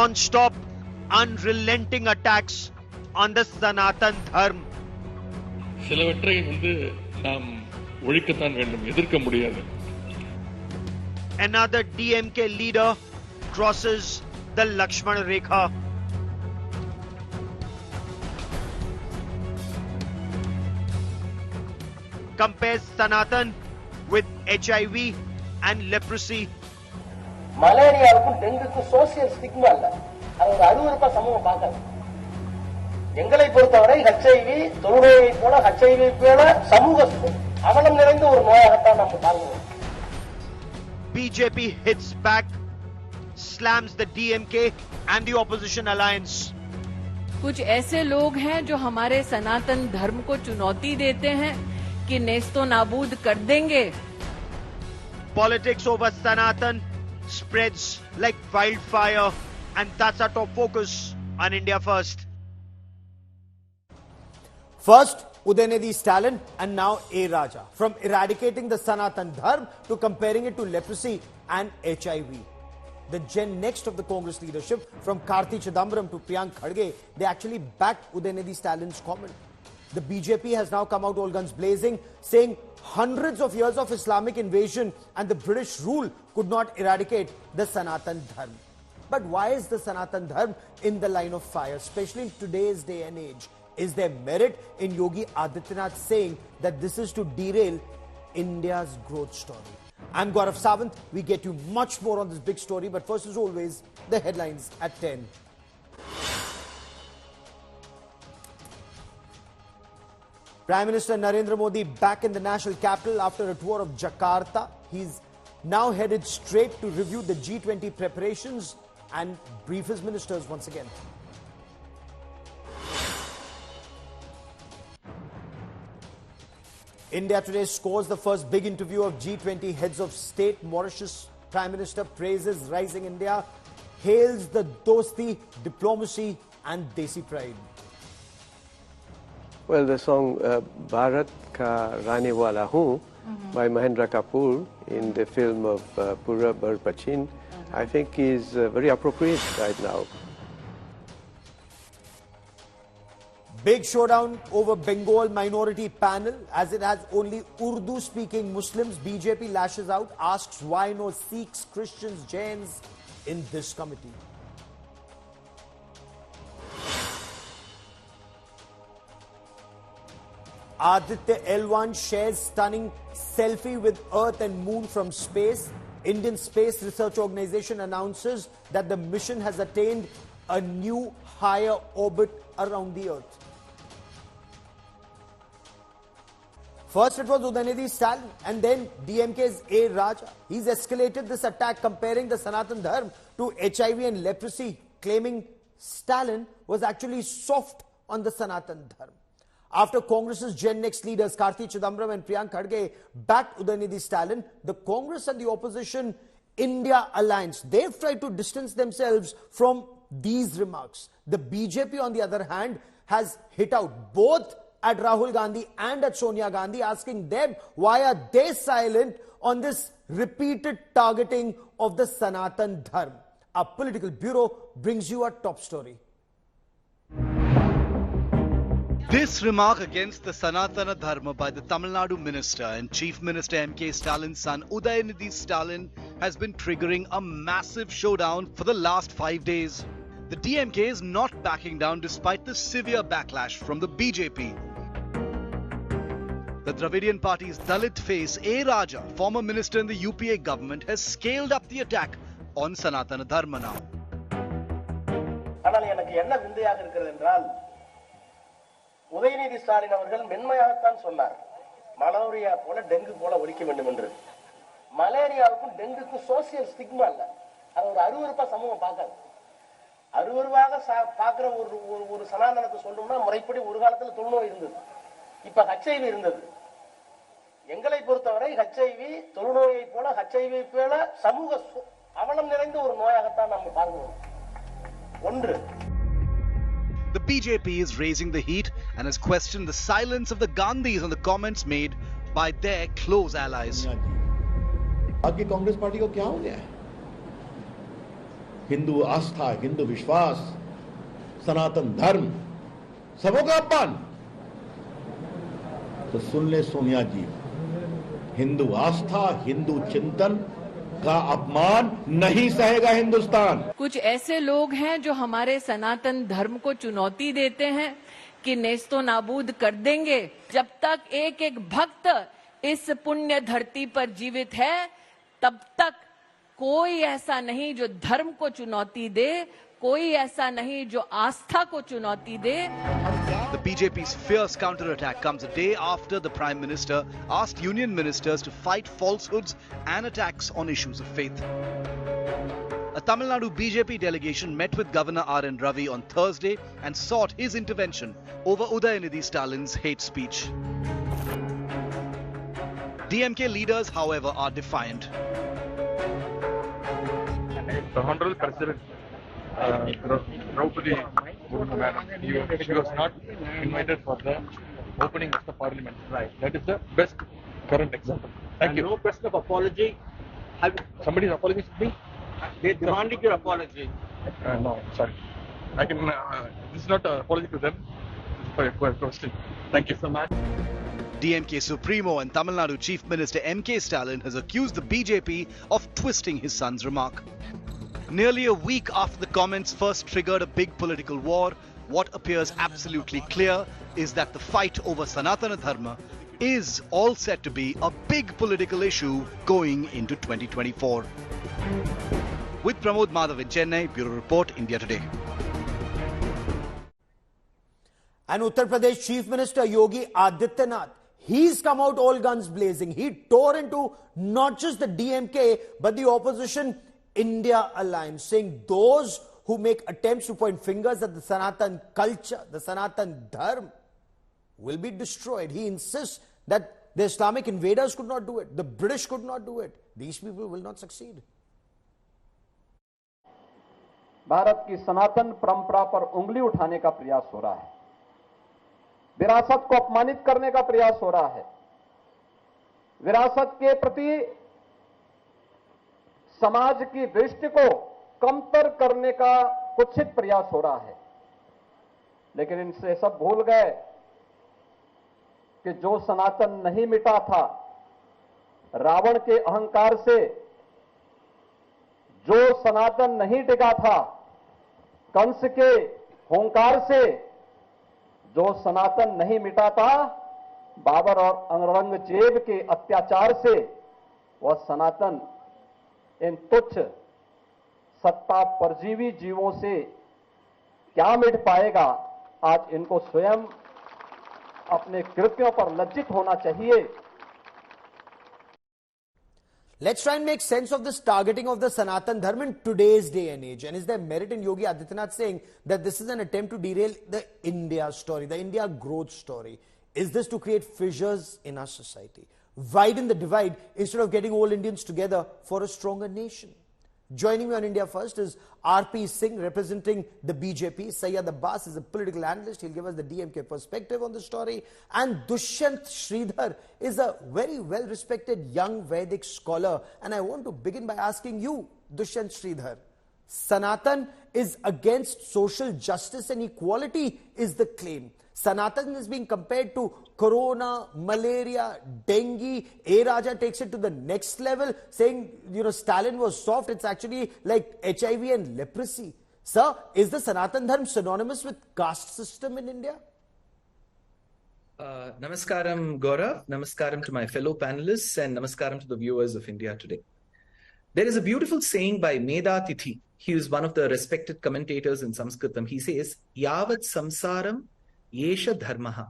non-stop, unrelenting attacks on the Sanatan Dharma. சிலவற்றை நாம் ஒழிக்கத்தான் வேண்டும், எதிர்க்க முடியாது. Another DMK leader crosses the Lakshmana Rekha. Compares Sanatan with HIV and leprosy. மலேரியாவுக்கும் டெங்குக்கும் சோசியல் ஸ்டிக்மா இல்ல, அது ஒரு அருவருப்பா சமூகம் பார்க்காது. எங்களை பொறுத்தவரை HIV தொழுநோயை போல HIV போல சமூக அவலம் நிறைந்த ஒரு நோயாகத்தான் நம்ம பார்க்கிறோம். BJP hits back, slams the DMK and the opposition alliance. कुछ ऐसे लोग हैं जो हमारे सनातन धर्म को चुनौती देते हैं कि नेस्तो नाबूद कर देंगे. Politics over Sanatan spreads like wildfire, and that's our top focus on India First. First, Udhayanidhi Stalin and now A. Raja. From eradicating the Sanatan Dharma to comparing it to leprosy and HIV. The gen next of the Congress leadership, from Karthi Chidambaram to Priyank Khadge, they actually backed Udhayanidhi Stalin's comment. The BJP has now come out all guns blazing, saying hundreds of years of Islamic invasion and the British rule could not eradicate the Sanatan Dharma. But why is the Sanatan Dharma in the line of fire, especially in today's day and age? Is there merit in Yogi Adityanath saying that this is to derail India's growth story? I'm Gaurav Sawant. We get you much more on this big story, but first, as always, the headlines at 10. Prime Minister Narendra Modi back in the national capital after a tour of Jakarta. He's now headed straight to review the G20 preparations and brief his ministers once again. India today scores the first big interview of G20 heads of state. Mauritius Prime Minister praises rising India, hails the dosti, diplomacy and desi pride. Well, the song Bharat Ka Rane Wala Hoon by Mahendra Kapoor in the film of Pura Bar Pachin, I think is very appropriate right now. Big showdown over Bengal minority panel. As it has only Urdu-speaking Muslims, BJP lashes out, asks why no Sikhs, Christians, Jains in this committee. Aditya L1 shares stunning selfie with Earth and Moon from space. Indian Space Research Organization announces that the mission has attained a new higher orbit around the Earth. First it was Udhayanidhi Stalin and then DMK's A. Raja. He's escalated this attack comparing the Sanatan Dharma to HIV and leprosy, claiming Stalin was actually soft on the Sanatan Dharma. After Congress's Gen Next leaders Karthi Chidambaram and Priyank Khadge backed Udhayanidhi Stalin, the Congress and the opposition India alliance, they've tried to distance themselves from these remarks. The BJP, on the other hand, has hit out both at Rahul Gandhi and at Sonia Gandhi, asking them why are they silent on this repeated targeting of the Sanatan Dharma. Our political bureau brings you a top story. This remark against the Sanatana Dharma by the Tamil Nadu minister and Chief Minister M.K. Stalin's son Udhayanidhi Stalin has been triggering a massive showdown for the last 5 days. The DMK is not backing down despite the severe backlash from the BJP. The Dravidian party's Dalit face A. Raja, former minister in the UPA government, has scaled up the attack on Sanatana Dharma now. Udhayanidhi Stalin அவர்கள் மென்மையாகத்தான் சொன்னார், malaria போல dengue போல ஒழிக்க வேண்டும் என்று. மலேரியாவுக்கும் டெங்குக்கும் social stigma இல்ல, அது ஒரு அருவருப்பா சமூகம் பார்க்காது. அருவருவாக பார்க்கிற ஒரு சனாதனத்தை சொல்லணும்னா முறைப்படி ஒரு காலத்துல தொழுநோய் இருந்தது, இப்ப HIV இருந்தது. எங்களை பொறுத்தவரை HIV தொழுநோயை போல HIV போல சமூக அவலம் நிறைந்த ஒரு நோயாகத்தான் நம்ம பார்க்கிறோம். ஒன்று, the BJP is raising the heat and has questioned the silence of the Gandhis on the comments made by their close allies. आगे कांग्रेस पार्टी को क्या हो गया है? हिंदू आस्था, हिंदू विश्वास, सनातन धर्म, सबों का अपमान। तो सुन ले सोनिया जी, हिंदू आस्था, हिंदू चिंतन का अपमान नहीं सहेगा हिंदुस्तान। कुछ ऐसे लोग हैं जो हमारे सनातन धर्म को चुनौती देते हैं कि नेस्तो नाबूद कर देंगे। जब तक एक एक भक्त इस पुण्य धरती पर जीवित है, तब तक कोई ऐसा नहीं जो धर्म को चुनौती दे, कोई ऐसा नहीं जो आस्था को चुनौती दे। The BJP's fierce counter-attack comes a day after the Prime Minister asked union ministers to fight falsehoods and attacks on issues of faith. A Tamil Nadu BJP delegation met with Governor R.N. Ravi on Thursday and sought his intervention over Udhayanidhi Stalin's hate speech. DMK leaders, however, are defiant. The Honorable President Draupadi Murmu Madam, she was not invited for the opening of the parliament. Right. That is the best current example. Thank you. No question of apology. Somebody is apologizing to me? They demanded your apology. No, sorry. I can. This is not an apology to them. This is for a question. Thank you so much. DMK Supremo and Tamil Nadu Chief Minister MK Stalin has accused the BJP of twisting his son's remark. Nearly a week after the comments first triggered a big political war, what appears absolutely clear is that the fight over Sanatana Dharma is all set to be a big political issue going into 2024. With Pramod Madhav in Chennai, Bureau Report, India Today. And Uttar Pradesh Chief Minister Yogi Adityanath, he's come out all guns blazing. He tore into not just the DMK, but the opposition India alliance, saying those who make attempts to point fingers at the Sanatan culture, the Sanatan Dharma, will be destroyed. He insists that the Islamic invaders could not do it, the British could not do it. These people will not succeed. Bharat की सनातन परंपरा पर उंगली उठाने का प्रयास हो रहा है, विरासत को अपमानित करने का प्रयास हो रहा है, विरासत के प्रति समाज की दृष्टि को कमतर करने का कुत्सित प्रयास हो रहा है। लेकिन इनसे सब भूल गए कि जो सनातन नहीं मिटा था, रावण के अहंकार से जो सनातन नहीं टिका था, कंस के होंकार से जो सनातन नहीं मिटा था, बाबर और औरंगजेब के अत्याचार से वह सनातन इन तुच्छ सत्ता परजीवी जीवों से क्या मिट पाएगा। आज इनको स्वयं अपने कृत्यों पर लज्जित होना चाहिए। Let's try and make sense of this targeting of the Sanatan Dharma in today's day and age. And is there merit in Yogi Adityanath saying that this is an attempt to derail the India story, the India growth story? Is this to create fissures in our society? Widen the divide instead of getting all Indians together for a stronger nation? Joining me on India First is R.P. Singh, representing the BJP. Syed Abbas is a political analyst. He'll give us the DMK perspective on the story. And Dushyant Sridhar is a very well-respected young Vedic scholar. And I want to begin by asking you, Dushyant Sridhar, Sanatan is against social justice and equality is the claim. Sanatan is being compared to corona, malaria, dengue. A. Raja takes it to the next level, saying, Stalin was soft. It's actually like HIV and leprosy. Sir, is the Sanatan Dharma synonymous with caste system in India? Namaskaram, Gaurav. Namaskaram to my fellow panelists and namaskaram to the viewers of India Today. There is a beautiful saying by Medha Tithi. He is one of the respected commentators in Sanskritam. He says, Yavat samsaram yesha dharmaha.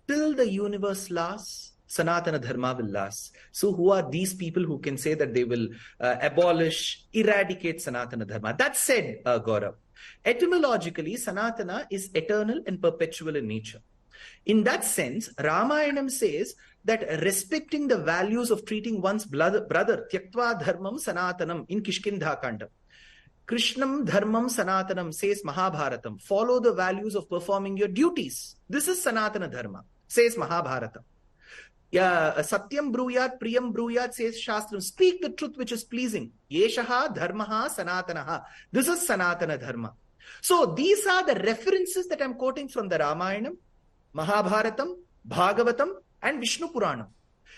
Till the universe lasts, Sanatana Dharma will last. So who are these people who can say that they will abolish, eradicate Sanatana Dharma? That said, Gaurav, etymologically, Sanatana is eternal and perpetual in nature. In that sense, Ramayanam says that respecting the values of treating one's brother, Tyaktva Dharmam Sanatanam in Kishkindha Kanda. Krishnam Dharmam Sanatanam says Mahabharatam. Follow the values of performing your duties. This is Sanatana Dharma, says Mahabharata. Satyam bruyat, priyam bruyat, says Shastram. Speak the truth which is pleasing. Yeshaha dharmaha sanatanaha. This is Sanatana Dharma. So these are the references that I'm quoting from the Ramayanam, Mahabharatam, Bhagavatam, and Vishnu Puranam,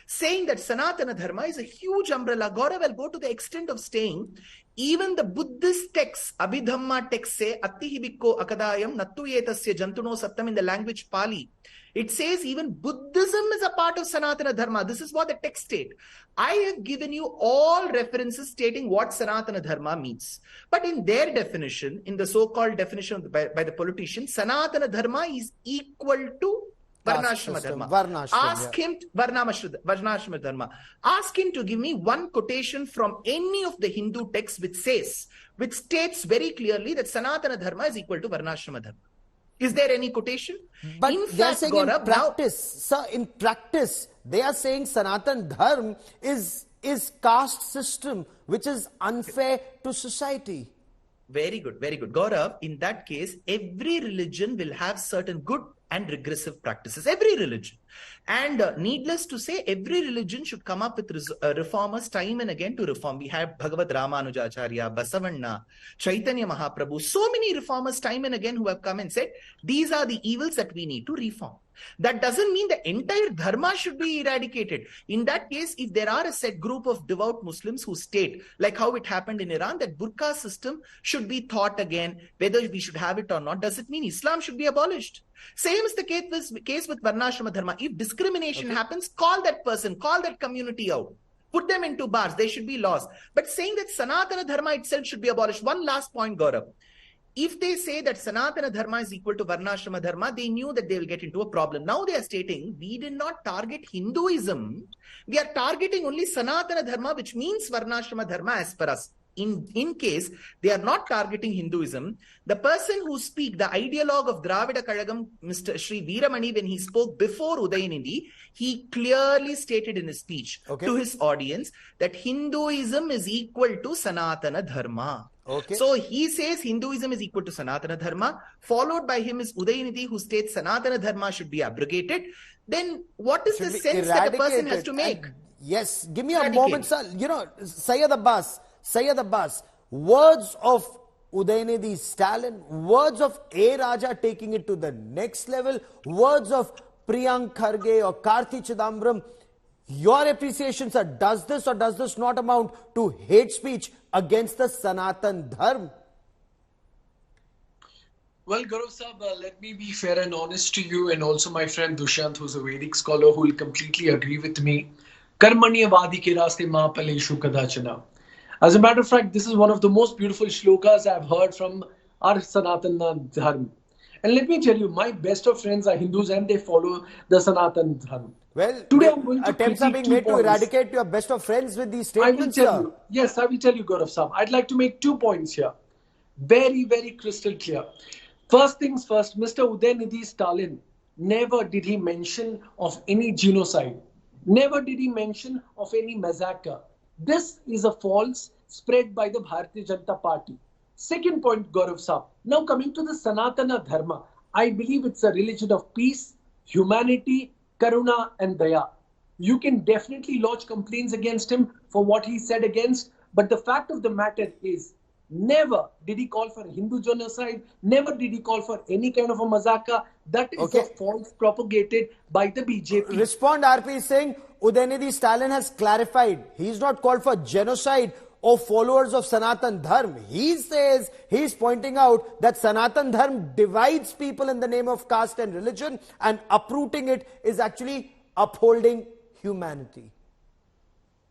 saying that Sanatana Dharma is a huge umbrella. Gaurav will go to the extent of saying even the Buddhist texts, Abhidhamma texts say, Attihibikko akadayam nattu etasya jantuno sattam, in the language Pali. It says even Buddhism is a part of Sanatana Dharma. This is what the text state. I have given you all references stating what Sanatana Dharma means. But in their definition, in the so-called definition by the politicians, Sanatana Dharma is equal to Varnashrama Dharma. Ask him, Varnashrama Dharma. Ask him to give me one quotation from any of the Hindu texts which states very clearly that Sanatana Dharma is equal to Varnashrama Dharma. Is there any quotation? But they are saying Gaurav, in practice, sir, in practice, they are saying Sanatan Dharma is caste system, which is unfair to society. Very good, very good. Gaurav, in that case, every religion will have certain good and regressive practices. Every religion. And needless to say, every religion should come up with reformers time and again to reform. We have Bhagavad Ramanujacharya, Basavanna, Chaitanya Mahaprabhu, so many reformers time and again who have come and said, these are the evils that we need to reform. That doesn't mean the entire dharma should be eradicated. In that case, if there are a set group of devout Muslims who state, like how it happened in Iran, that burqa system should be taught again, whether we should have it or not, does it mean Islam should be abolished? Same is the case with Varnashrama Dharma. If discrimination happens, call that person, call that community out. Put them into bars. There should be laws. But saying that Sanatana Dharma itself should be abolished. One last point, Gaurav. If they say that Sanatana Dharma is equal to Varnashrama Dharma, they knew that they will get into a problem. Now they are stating, we did not target Hinduism. We are targeting only Sanatana Dharma, which means Varnashrama Dharma as per us. In case they are not targeting Hinduism, the person who speak, the ideologue of Dravida Kazhagam, Mr. Sri Veeramani, when he spoke before Udhayanidhi, he clearly stated in his speech to his audience that Hinduism is equal to Sanatana Dharma. So he says Hinduism is equal to Sanatana Dharma. Followed by him is Udhayanidhi, who states Sanatana Dharma should be abrogated. Then what is the sense that a person has to make? Yes, give me a moment, sir. You know, Sayyid Abbas, words of Udhayanidhi Stalin, words of A. Raja taking it to the next level, words of Priyank Kharge or Karthi Chidambaram. Your appreciation, sir, does this or does this not amount to hate speech against the Sanatan Dharma? Well, Gaurav Sahab, let me be fair and honest to you and also my friend Dushyant, who's a Vedic scholar who will completely agree with me. Karmanyavadi ke raste mahapaleshu kadachana. As a matter of fact, this is one of the most beautiful shlokas I've heard from our Sanatana Dharma. And let me tell you, my best of friends are Hindus and they follow the Sanatana Dharma. Well, today I'm going to attempts are being made to eradicate your best of friends with these statements. I will tell you. Yes, I will tell you, Gaurav Sahab. I'd like to make 2 points here. Very, very crystal clear. First things first, Mr. Udhayanidhi Stalin, never did he mention of any genocide. Never did he mention of any massacre. This is a false spread by the Bharatiya Janata Party. Second point, Gaurav Sahab. Now coming to the Sanatana Dharma, I believe it's a religion of peace, humanity, Karuna and Daya. You can definitely lodge complaints against him for what he said against, but the fact of the matter is, never did he call for Hindu genocide, never did he call for any kind of a massacre. That is a false propagated by the BJP. Respond, RP is saying Udhayanidhi Stalin has clarified. He's not called for genocide or followers of Sanatan Dharma. He says, he's pointing out that Sanatan Dharma divides people in the name of caste and religion, and uprooting it is actually upholding humanity.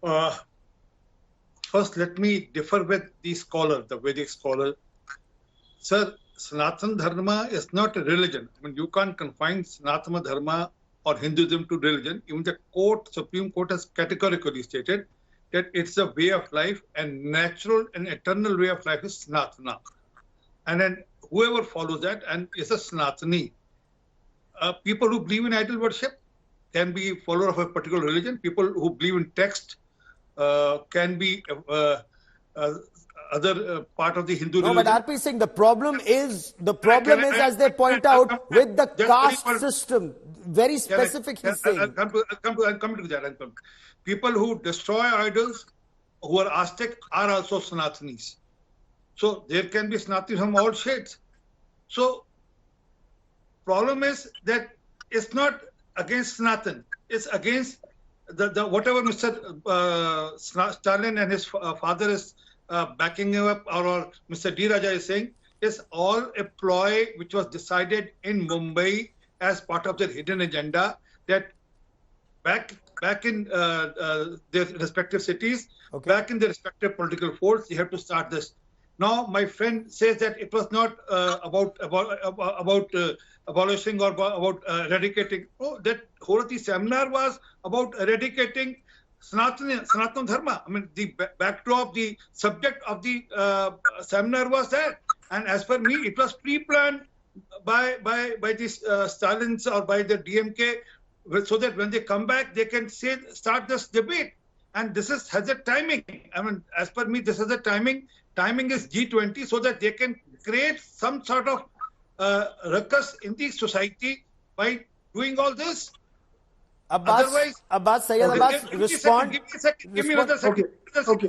First, let me differ with the scholar, the Vedic scholar. Sir, Sanatana Dharma is not a religion. I mean, you can't confine Sanatana Dharma or Hinduism to religion. Even the Supreme Court has categorically stated that it's a way of life, and natural and eternal way of life is Sanatana. And then whoever follows that and is a Sanatani. People who believe in idol worship can be follower of a particular religion. People who believe in text can be other part of the Hindu No, religion. but RP Singh, the problem is, as they point out, with the caste system, very specific, he's saying. I'll come to that. People who destroy idols, who are Aztec, are also Sanatanis. So there can be Sanatanis from all shades. So problem is that it's not against Sanatan. It's against the whatever Mr. Stalin and his father is backing him up, or Mr. D. Raja is saying, is all a ploy which was decided in Mumbai as part of their hidden agenda, that back in their respective cities, back in their respective political force, they have to start this. Now, my friend says that it was not about abolishing or about eradicating. Oh, that whole of the seminar was about eradicating Sanatana Dharma. I mean, the backdrop, the subject of the seminar was that. And as per me, it was pre-planned by these Stalins or by the DMK, so that when they come back, they can start this debate. And this has a timing. I mean, as per me, this has a timing. Timing is G20, so that they can create some sort of ruckus in the society by doing all this. Sayyid Abbas, respond. Give me another second.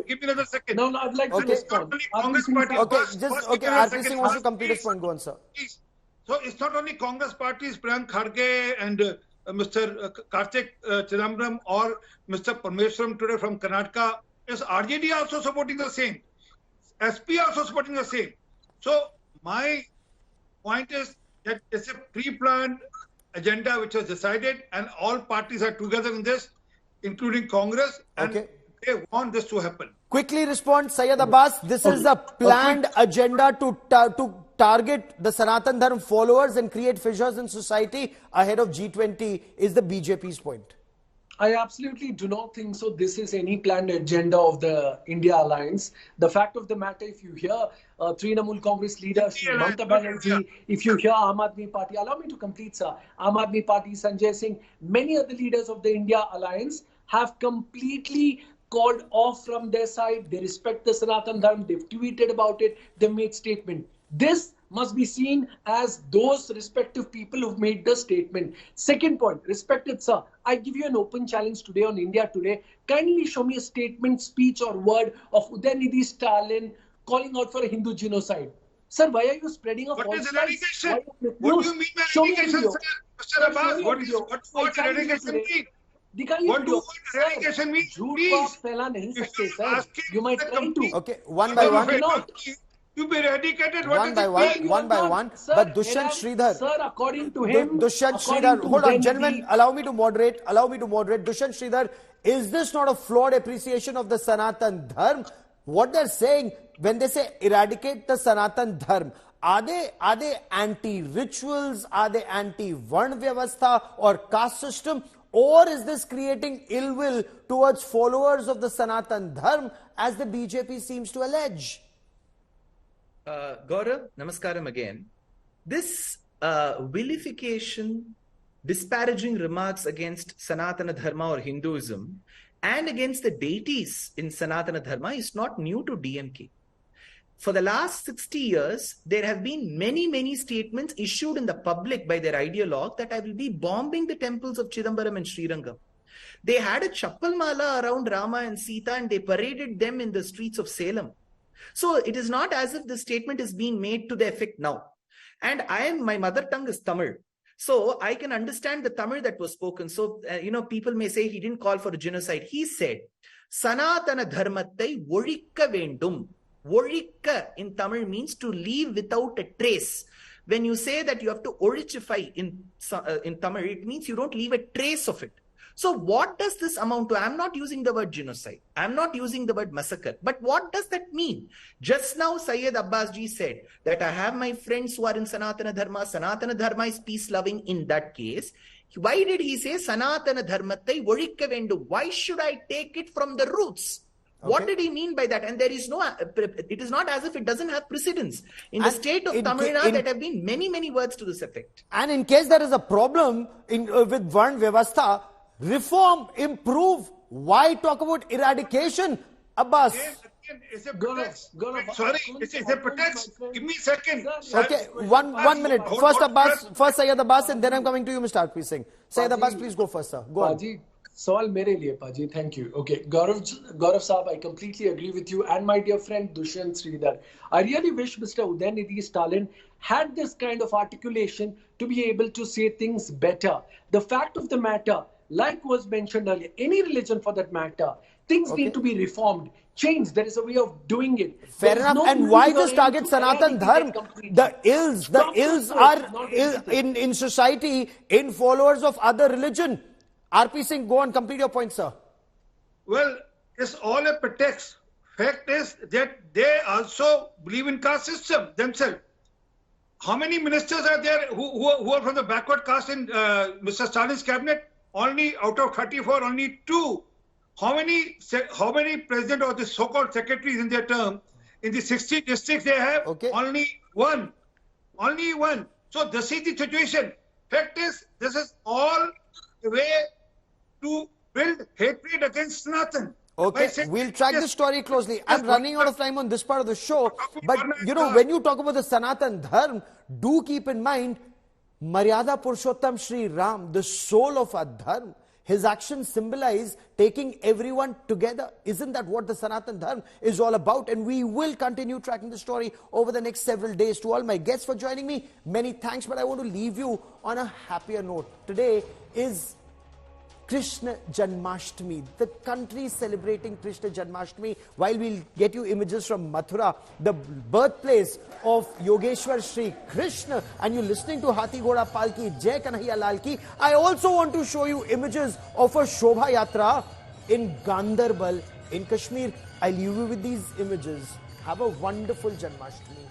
Give me another second. No, I'd like to respond. Congress party. RP Singh wants to complete his point. Go on, sir. So it's not only Congress parties, Priyank Kharge and Mr. Kartik Chidambaram or Mr. Parmeshwaram today from Karnataka. Is RJD also supporting the same? SP also supporting the same. So my point is that it's a pre-planned agenda which was decided, and all parties are together in this, including Congress, and they want this to happen. Quickly respond, Sayyid Abbas. This is a planned agenda to target the Sanatan Dharma followers and create fissures in society ahead of G20, is the BJP's point. I absolutely do not think so. This is any planned agenda of the India alliance. The fact of the matter, if you hear Trinamool Congress leader Mamata Banerjee, if you hear Aam Aadmi Party, allow me to complete, sir. Aam Aadmi Party, Sanjay Singh, many other leaders of the India alliance have completely called off from their side. They respect the Sanatan Dharma. They've tweeted about it. They've made statement. This must be seen as those respective people who've made the statement. Second point, respected sir, I give you an open challenge today on India Today. Kindly show me a statement, speech or word of Udhayanidhi Stalin calling out for a Hindu genocide. Sir, why are you spreading a false What is eradication? What do you mean by eradication, sir? Mr. Abbas, what eradication mean? What do eradication mean? Please. You might try to. Okay, one by one. To be eradicated, one by one. Sir, but Dushyant Sridhar, sir, according to him, Dushyant Sridhar, hold on, gentlemen, allow me to moderate. Dushyant Sridhar, is this not a flawed appreciation of the Sanatan Dharma? What they're saying when they say eradicate the Sanatan Dharma, are they anti-rituals? Are they anti-Varn Vyavastha or caste system? Or is this creating ill will towards followers of the Sanatan Dharma, as the BJP seems to allege? Gaurav, namaskaram again. This vilification, disparaging remarks against Sanatana Dharma or Hinduism and against the deities in Sanatana Dharma is not new to DMK. For the last 60 years, there have been many statements issued in the public by their ideologue that I will be bombing the temples of Chidambaram and Srirangam. They had a chappal mala around Rama and Sita and they paraded them in the streets of Salem. So it is not as if the statement is being made to the effect now. And my mother tongue is Tamil. So I can understand the Tamil that was spoken. So, people may say he didn't call for a genocide. He said, Sanatana Dharmatai Volika Vendum. Volika in Tamil means to leave without a trace. When you say that you have to orichify in Tamil, it means you don't leave a trace of it. So what does this amount to? I'm not using the word genocide. I'm not using the word massacre. But what does that mean? Just now, Sayyid Abbas ji said that I have my friends who are in Sanatana Dharma. Sanatana Dharma is peace-loving in that case. Why did he say Sanatana Dharmatai Volika Vendu? Why should I take it from the roots? Okay. What did he mean by that? And there is it is not as if it doesn't have precedence. In the state of Tamil Nadu, there have been many words to this effect. And in case there is a problem with Varn Vyavastha, reform, improve. Why talk about eradication? Abbas. It's a Gaurav, pretext. Gaurav, Sorry, I it's a couldn't- pretext. Give me a second. Okay, one minute. First Abbas, first Syed Abbas, and then I'm coming to you, Mr. R.P. Singh. Syed Abbas, please go first, sir. Go on. Paji, सवाल मेरे लिए पाजी, thank you. Okay, Gaurav Saab, I completely agree with you and my dear friend Dushyant Sridhar. I really wish Mr. Udhayanidhi Stalin had this kind of articulation to be able to say things better. The fact of the matter, like was mentioned earlier, any religion for that matter, things need to be reformed, changed. There is a way of doing it. Fair enough. And why just target Sanatan Dharma? The ills are in society in followers of other religion. R.P. Singh, go on, complete your point, sir. Well, it's all a pretext. Fact is that they also believe in caste system themselves. How many ministers are there who are from the backward caste in Mr. Stalin's cabinet? Only out of 34, only 2. How many president or the so-called secretaries in their term? In the 60 districts they have only 1. Only 1. So this is the situation. Fact is, this is all a way to build hatred against Sanatan. Okay, we'll track this story closely. I'm running out of time on this part of the show. But, you know, when you talk about the Sanatan Dharma, do keep in mind, Maryada Purushottam Shri Ram, the soul of our Dharma, his actions symbolize taking everyone together. Isn't that what the Sanatan Dharma is all about? And we will continue tracking the story over the next several days. To all my guests for joining me, many thanks. But I want to leave you on a happier note. Today is Krishna Janmashtami. The country is celebrating Krishna Janmashtami. While we'll get you images from Mathura, the birthplace of Yogeshwar Shri Krishna, and you're listening to Hathi Ghoda Palki, Jai Kanhaiya Lal Ki, I also want to show you images of a Shobha Yatra in Gandarbal in Kashmir. I'll leave you with these images. Have a wonderful Janmashtami.